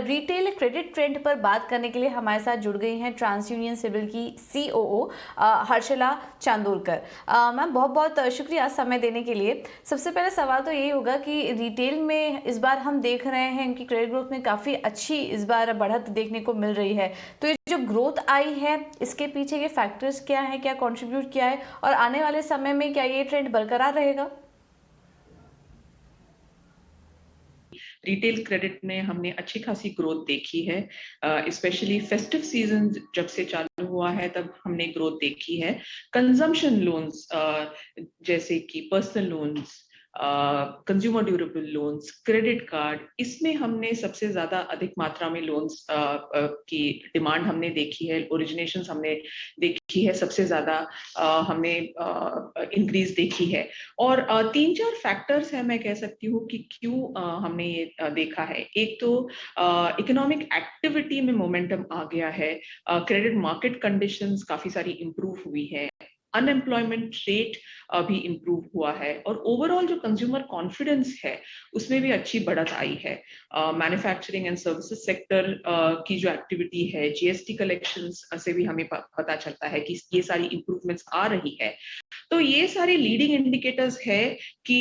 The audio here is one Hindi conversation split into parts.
रिटेल क्रेडिट ट्रेंड पर बात करने के लिए हमारे साथ जुड़ गई हैं ट्रांस यूनियन सिविल की सीओओ हर्षला चांदोलकर। मैम बहुत बहुत शुक्रिया समय देने के लिए। सबसे पहले सवाल तो यही होगा कि रिटेल में इस बार हम देख रहे हैं कि क्रेडिट ग्रोथ में काफ़ी अच्छी इस बार बढ़त देखने को मिल रही है, तो ये जो ग्रोथ आई है इसके पीछे ये फैक्टर्स क्या है, क्या कंट्रीब्यूट किया है और आने वाले समय में क्या ये ट्रेंड बरकरार रहेगा? रिटेल क्रेडिट में हमने अच्छी खासी ग्रोथ देखी है, स्पेशली फेस्टिव सीजन जब से चालू हुआ है तब हमने ग्रोथ देखी है। कंजम्पशन लोन्स जैसे कि personal loans, consumer durable loans, credit card, इसमें हमने सबसे ज्यादा अधिक मात्रा में लोन्स की डिमांड हमने देखी है, ओरिजिनेशंस हमने देखी है, सबसे ज्यादा हमने इंक्रीज देखी है। और 3-4 फैक्टर्स है, मैं कह सकती हूँ कि क्यों हमने ये देखा है। एक तो इकोनॉमिक एक्टिविटी में मोमेंटम आ गया है, क्रेडिट मार्केट कंडीशंस काफी सारी इंप्रूव हुई है, अनएम्प्लॉयमेंट रेट भी इंप्रूव हुआ है और ओवरऑल जो कंज्यूमर कॉन्फिडेंस है उसमें भी अच्छी बढ़त आई है। मैन्युफैक्चरिंग एंड सर्विसेज सेक्टर की जो एक्टिविटी है, जीएसटी कलेक्शंस से भी हमें पता चलता है कि ये सारी इंप्रूवमेंट्स आ रही है। तो ये सारे लीडिंग इंडिकेटर्स है कि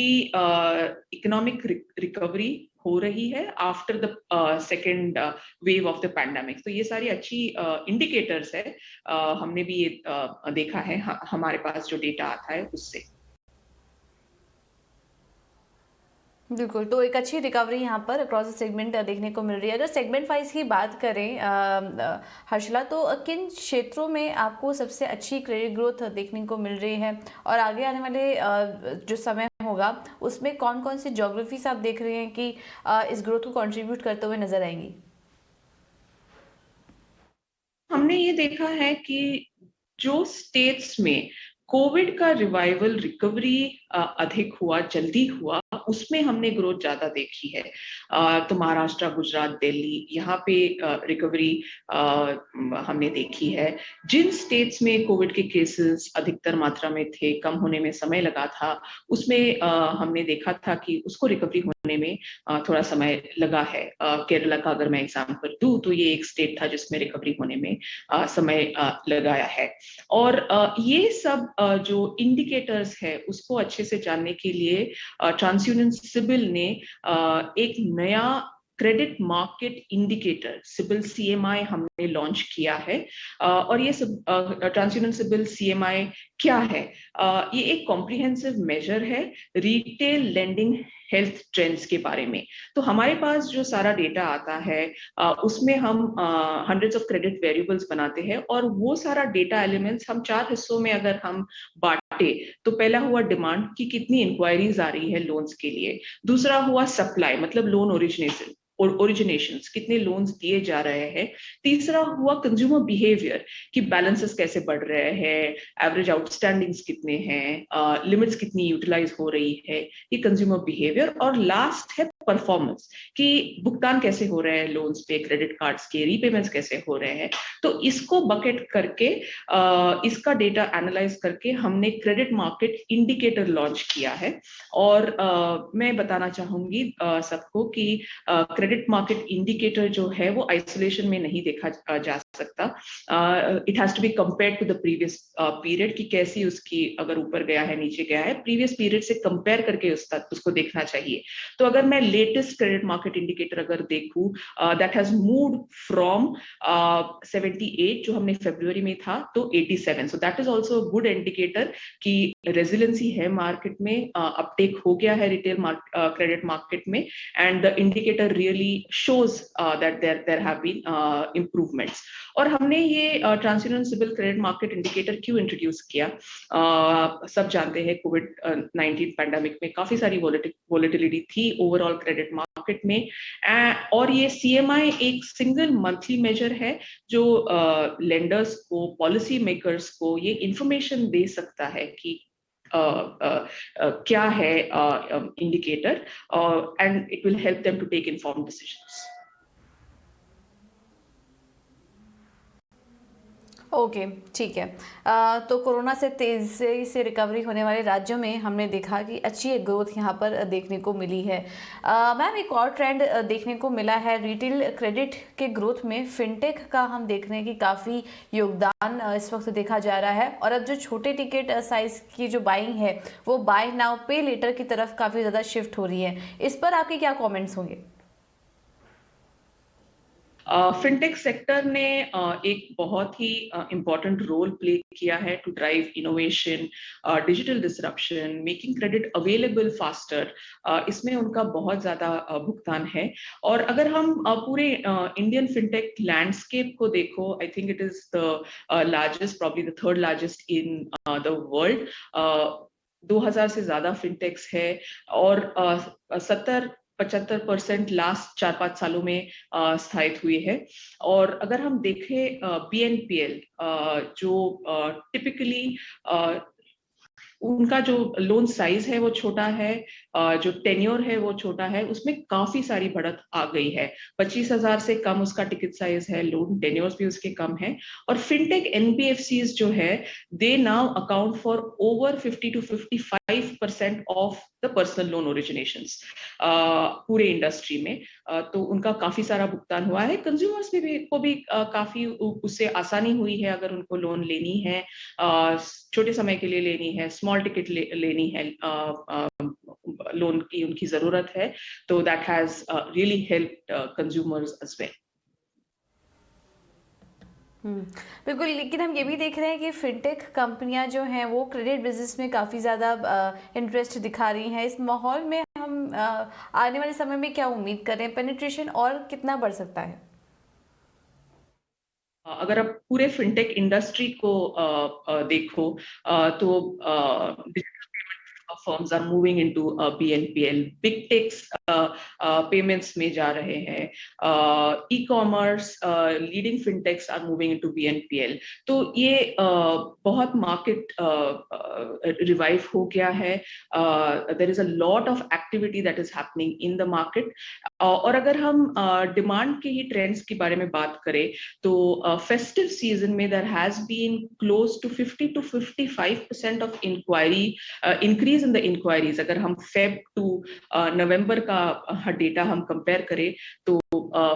इकोनॉमिक रिकवरी हो रही है after the second wave of the pandemic. तो ये सारी अच्छी इंडिकेटर्स है, हमने भी ये देखा है, हमारे पास जो डेटा आता है उससे। बिल्कुल, तो एक अच्छी रिकवरी यहाँ पर अक्रॉस सेगमेंट देखने को मिल रही है। अगर सेगमेंट वाइज की बात करें हर्षला, तो किन क्षेत्रों में आपको सबसे अच्छी क्रेडिट ग्रोथ देखने को मिल रही है और आगे आने वाले जो समय होगा उसमें कौन कौन सी ज्योग्राफीज आप देख रहे हैं कि इस ग्रोथ को कंट्रीब्यूट करते हुए नजर आएंगी? हमने ये देखा है कि जो स्टेट्स में कोविड का रिवाइवल रिकवरी अधिक हुआ, जल्दी हुआ, उसमें हमने ग्रोथ ज्यादा देखी है। तो महाराष्ट्र, गुजरात, दिल्ली, यहाँ पे रिकवरी हमने देखी है। जिन स्टेट्स में कोविड के केसेस अधिकतर मात्रा में थे, कम होने में समय लगा था, उसमें हमने देखा था कि उसको रिकवरी होने में थोड़ा समय लगा है। केरला का अगर मैं एग्जाम्पल दूं तो ये एक स्टेट था जिसमें रिकवरी होने में समय लगाया है। और ये सब जो इंडिकेटर्स है उसको अच्छे से जानने के लिए ट्रांस यूनियन सिबिल ने एक नया credit market indicator CIBIL CMI हमने लॉन्च किया है। और ये सब ट्रांस यूनियन सिबिल सीएमआई क्या है? ये एक कॉम्प्रिहेंसिव मेजर है रिटेल लेंडिंग हेल्थ ट्रेंड्स के बारे में। तो हमारे पास जो सारा डेटा आता है उसमें हम हंड्रेड्स ऑफ क्रेडिट वेरिएबल्स बनाते हैं और वो सारा डेटा एलिमेंट्स हम 4 हिस्सों में अगर हम बांटे तो पहला हुआ डिमांड की कितनी इंक्वायरीज आ रही है लोन्स के लिए, दूसरा हुआ सप्लाई मतलब लोन ओरिजिनेशन और ओरिजिनेशंस कितने लोन्स दिए जा रहे हैं, तीसरा हुआ कंज्यूमर बिहेवियर कि बैलेंसेस कैसे बढ़ रहे हैं, एवरेज आउटस्टैंडिंग्स कितने हैं, लिमिट्स कितनी यूटिलाइज हो रही है, ये कंज्यूमर बिहेवियर, और लास्ट है परफॉर्मेंस कि भुगतान कैसे हो रहे हैं लोन्स पे, क्रेडिट कार्ड्स के रीपेमेंट्स कैसे हो रहे हैं। तो इसको बकेट करके इसका डेटा एनालाइज करके हमने क्रेडिट मार्केट इंडिकेटर लॉन्च किया है। और मैं बताना चाहूंगी सबको कि क्रेडिट मार्केट इंडिकेटर जो है वो आइसोलेशन में नहीं देखा जा सकता। It has to be compared to the previous period कि कैसी उसकी अगर ऊपर गया है, नीचे गया है, प्रीवियस पीरियड से कंपेयर करके उसको देखना चाहिए। तो अगर मैं लेटेस्ट क्रेडिट मार्केट इंडिकेटर अगर देखूं, दैट हैज मूव्ड फ्रॉम 78 जो हमने फरवरी में था तो 87, so that is also good indicator कि रेजिलेंसी है मार्केट में, अपटेक हो गया है रिटेल क्रेडिट मार्केट में, and the indicator really shows that there have been improvements. और हमने ये TransUnion CIBIL credit market indicator क्यों इंट्रोड्यूस किया? सब जानते हैं कोविड 19 पैंडेमिक में काफी सारी वोलेटिलिटी थी ओवरऑल क्रेडिट मार्केट में, और ये सीएमआई एक सिंगल मंथली मेजर है जो लेंडर्स को, पॉलिसी मेकर्स को ये इंफॉर्मेशन दे सकता है कि क्या है indicator, and it will help them to take informed decisions. Okay, ठीक है। तो कोरोना से तेज़ी से रिकवरी होने वाले राज्यों में हमने देखा कि अच्छी ग्रोथ यहाँ पर देखने को मिली है। मैम, एक और ट्रेंड देखने को मिला है रिटेल क्रेडिट के ग्रोथ में। फिनटेक का हम देख रहे हैं कि काफ़ी योगदान इस वक्त देखा जा रहा है, और अब जो छोटे टिकट साइज की जो बाइंग है वो बाय नाउ पे लेटर की तरफ काफ़ी ज़्यादा शिफ्ट हो रही है। इस पर आपके क्या कॉमेंट्स होंगे? फिनटेक सेक्टर ने एक बहुत ही इम्पोर्टेंट रोल प्ले किया है to drive innovation, digital disruption, making credit available faster. इसमें उनका बहुत ज्यादा भुगतान है। और अगर हम पूरे इंडियन फिनटेक लैंडस्केप को देखो, I think it is the largest, probably the third largest in the world. 2000 से ज्यादा फिनटेक्स है, और 70-75% लास्ट 4-5 सालों में स्थायित हुई है। और अगर हम देखें BNPL, जो टिपिकली उनका जो लोन साइज है वो छोटा है, जो टेन्योर है वो छोटा है, उसमें काफी सारी बढ़त आ गई है। 25,000 से कम उसका टिकट साइज है, लोन टेन्योर्स भी उसके कम है। और फिनटेक NBFCs जो है, they now account for over 50-55% of the personal loan originations पूरे इंडस्ट्री में। तो उनका काफी सारा भुगतान हुआ है। कंज्यूमर्स को भी काफी उससे आसानी हुई है, अगर उनको लोन लेनी है, छोटे समय के लिए लेनी है, स्मॉल टिकट लेनी है, लोन की उनकी जरूरत है, तो that has really helped consumers as well. बिल्कुल, लेकिन हम ये भी देख रहे हैं कि फिनटेक कंपनियां जो हैं वो क्रेडिट बिजनेस में काफ़ी ज़्यादा इंटरेस्ट दिखा रही हैं। इस माहौल में हम आने वाले समय में क्या उम्मीद करें, पेनिट्रेशन और कितना बढ़ सकता है? अगर आप पूरे फिनटेक इंडस्ट्री को देखो, तो firms are moving into BNPL, big techs payments में जा रहे हैं, e-commerce leading fintechs are moving into BNPL। तो ये बहुत मार्केट रिवाइव हो गया है। there is a lot of activity that is happening in the market। और अगर हम डिमांड के ही ट्रेंड्स के बारे में बात करें, तो फेस्टिव सीजन में there has been close to 50-55% of inquiry increase in the inquiries। अगर हम फेब टू नवंबर का डेटा हम कंपेयर करें, तो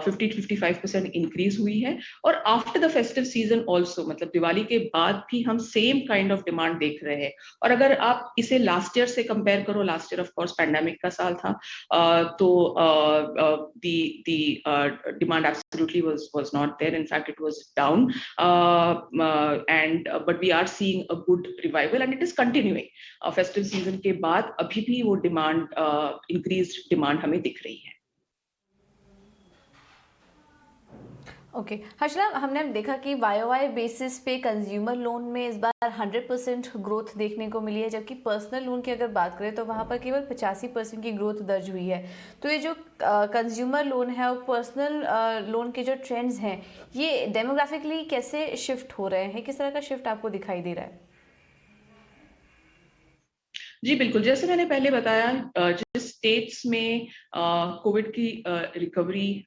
50-55% इंक्रीज हुई है। और after the festive season also, मतलब दिवाली के बाद भी हम सेम काइंड ऑफ डिमांड देख रहे हैं। और अगर आप इसे लास्ट ईयर से कंपेयर करो, last year of course pandemic का साल था, तो the demand absolutely was not there, in fact it was down, and but we are seeing a good revival and it is continuing। Festive season के बाद अभी भी वो डिमांड, इंक्रीज्ड डिमांड हमें दिख रही है। ओके, हर्षला, हमने देखा कि वाई बेसिस पे कंज्यूमर लोन में इस बार 100% ग्रोथ देखने को मिली है, जबकि पर्सनल लोन की अगर बात करें तो वहाँ पर केवल 85% की ग्रोथ दर्ज हुई है। तो ये जो कंज्यूमर लोन है और पर्सनल लोन के जो ट्रेंड्स हैं, ये डेमोग्राफिकली कैसे शिफ्ट हो रहे हैं? किस तरह का शिफ्ट आपको दिखाई दे रहा है? जी बिल्कुल, जैसे मैंने पहले बताया, जिस स्टेट्स में कोविड की रिकवरी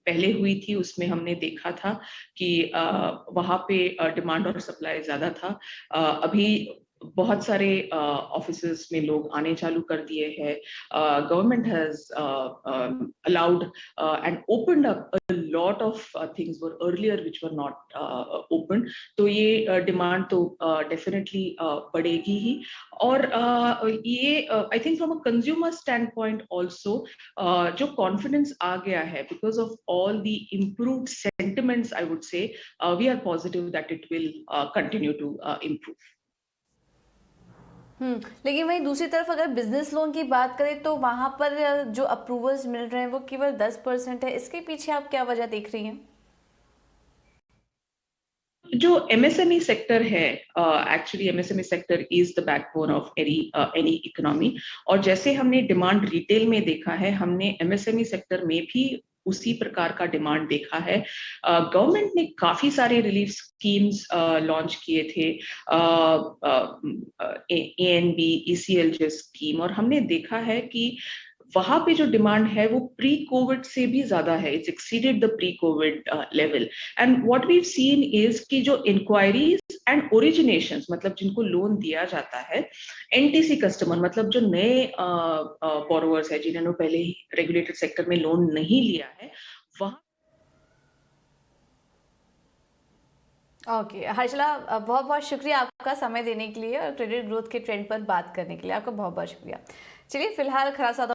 पहले हुई थी, उसमें हमने देखा था कि वहां पे डिमांड और सप्लाई ज्यादा था। अभी बहुत सारे ऑफिसेस में लोग आने चालू कर दिए हैं। Government has allowed and opened up a lot of things were earlier which were not open. तो ये डिमांड तो डेफिनेटली बढ़ेगी ही। और ये I think from a consumer standpoint also, जो कॉन्फिडेंस आ गया है because of all the improved sentiments, I would say we are positive that it will continue to improve. लेकिन वहीं दूसरी तरफ अगर बिजनेस लोन की बात करें तो वहां पर जो अप्रूवल्स मिल रहे हैं वो केवल 10% है। इसके पीछे आप क्या वजह देख रही हैं? जो MSME सेक्टर है, actually MSME sector is the backbone of any economy. और जैसे हमने डिमांड रिटेल में देखा है, हमने MSME सेक्टर में भी उसी प्रकार का डिमांड देखा है। गवर्नमेंट ने काफी सारे रिलीफ स्कीम्स लॉन्च किए थे, ANB, ECL स्कीम, और हमने देखा है कि वहां पे जो डिमांड है वो प्री कोविड से भी ज्यादा है, it's exceeded the pre COVID level. And what we seen is कि जो इंक्वायरीज एंड ओरिजिनेशंस, मतलब जिनको लोन दिया जाता है, एनटीसी कस्टमर मतलब जो नए बोरोवर्स है जिन्होंने पहले ही रेगुलेटेड सेक्टर में लोन नहीं लिया है, वहां। ओके हर्षला, बहुत बहुत शुक्रिया आपका समय देने के लिए और क्रेडिट ग्रोथ के ट्रेंड पर बात करने के लिए आपका बहुत बहुत शुक्रिया। चलिए फिलहाल खरा